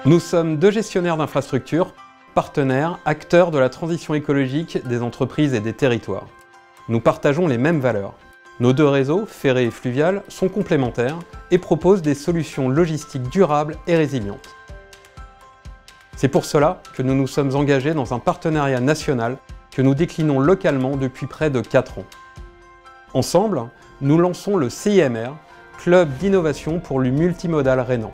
Nous sommes deux gestionnaires d'infrastructures, partenaires, acteurs de la transition écologique des entreprises et des territoires. Nous partageons les mêmes valeurs. Nos deux réseaux, ferré et fluvial, sont complémentaires et proposent des solutions logistiques durables et résilientes. C'est pour cela que nous nous sommes engagés dans un partenariat national que nous déclinons localement depuis près de 4 ans. Ensemble, nous lançons le CIMR, Club d'innovation pour le multimodal rhénan.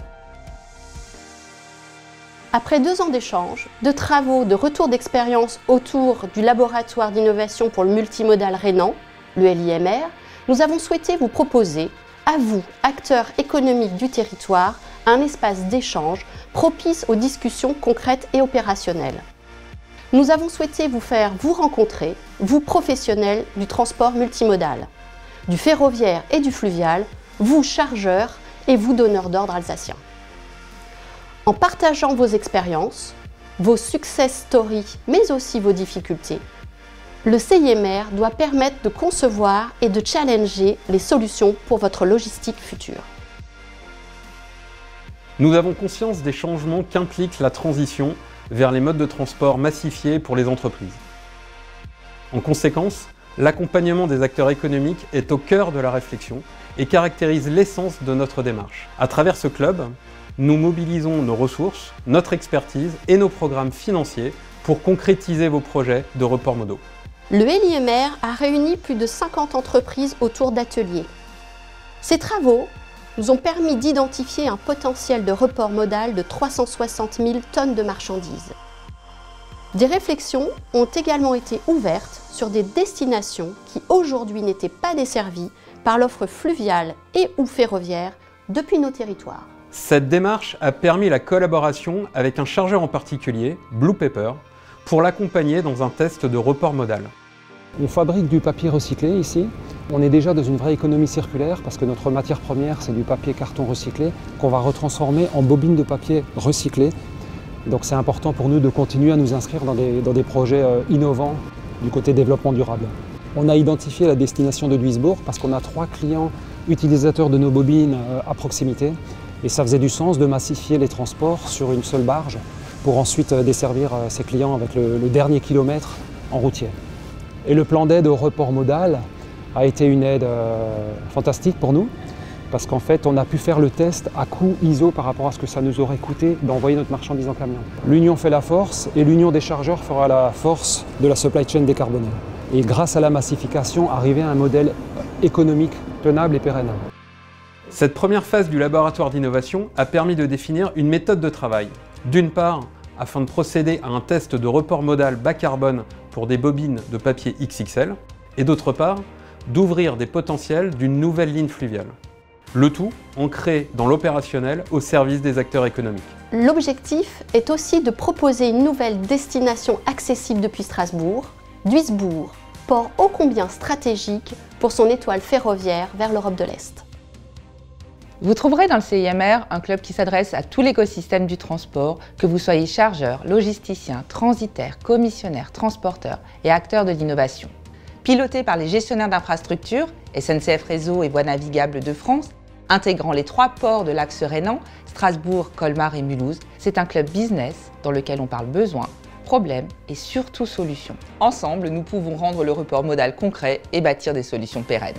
Après 2 ans d'échanges, de travaux, de retours d'expérience autour du laboratoire d'innovation pour le multimodal rhénan, le LIMR, nous avons souhaité vous proposer, à vous, acteurs économiques du territoire, un espace d'échange propice aux discussions concrètes et opérationnelles. Nous avons souhaité vous faire vous rencontrer, vous professionnels du transport multimodal, du ferroviaire et du fluvial, vous chargeurs et vous donneurs d'ordre alsaciens. En partageant vos expériences, vos success stories, mais aussi vos difficultés, le CIMR doit permettre de concevoir et de challenger les solutions pour votre logistique future. Nous avons conscience des changements qu'implique la transition vers les modes de transport massifiés pour les entreprises. En conséquence, l'accompagnement des acteurs économiques est au cœur de la réflexion et caractérise l'essence de notre démarche. À travers ce club, nous mobilisons nos ressources, notre expertise et nos programmes financiers pour concrétiser vos projets de reports modaux. Le LIMR a réuni plus de 50 entreprises autour d'ateliers. Ces travaux nous ont permis d'identifier un potentiel de report modal de 360 000 tonnes de marchandises. Des réflexions ont également été ouvertes sur des destinations qui aujourd'hui n'étaient pas desservies par l'offre fluviale et ou ferroviaire depuis nos territoires. Cette démarche a permis la collaboration avec un chargeur en particulier, Blue Paper, pour l'accompagner dans un test de report modal. On fabrique du papier recyclé ici. On est déjà dans une vraie économie circulaire parce que notre matière première, c'est du papier carton recyclé qu'on va retransformer en bobines de papier recyclées. Donc c'est important pour nous de continuer à nous inscrire dans des projets innovants du côté développement durable. On a identifié la destination de Duisbourg parce qu'on a 3 clients utilisateurs de nos bobines à proximité. Et ça faisait du sens de massifier les transports sur une seule barge pour ensuite desservir ces clients avec le dernier kilomètre en routier. Et le plan d'aide au report modal a été une aide fantastique pour nous parce qu'en fait on a pu faire le test à coût ISO par rapport à ce que ça nous aurait coûté d'envoyer notre marchandise en camion. L'union fait la force et l'union des chargeurs fera la force de la supply chain décarbonée. Et grâce à la massification, arriver à un modèle économique tenable et pérenne. Cette première phase du laboratoire d'innovation a permis de définir une méthode de travail. D'une part, afin de procéder à un test de report modal bas carbone pour des bobines de papier XXL, et d'autre part, d'ouvrir des potentiels d'une nouvelle ligne fluviale. Le tout ancré dans l'opérationnel au service des acteurs économiques. L'objectif est aussi de proposer une nouvelle destination accessible depuis Strasbourg, Duisbourg, port ô combien stratégique pour son étoile ferroviaire vers l'Europe de l'Est. Vous trouverez dans le CIMR un club qui s'adresse à tout l'écosystème du transport, que vous soyez chargeur, logisticien, transitaire, commissionnaire, transporteur et acteur de l'innovation. Piloté par les gestionnaires d'infrastructures, SNCF Réseau et Voies navigables de France, intégrant les 3 ports de l'axe rhénan, Strasbourg, Colmar et Mulhouse, c'est un club business dans lequel on parle besoins, problèmes et surtout solutions. Ensemble, nous pouvons rendre le report modal concret et bâtir des solutions pérennes.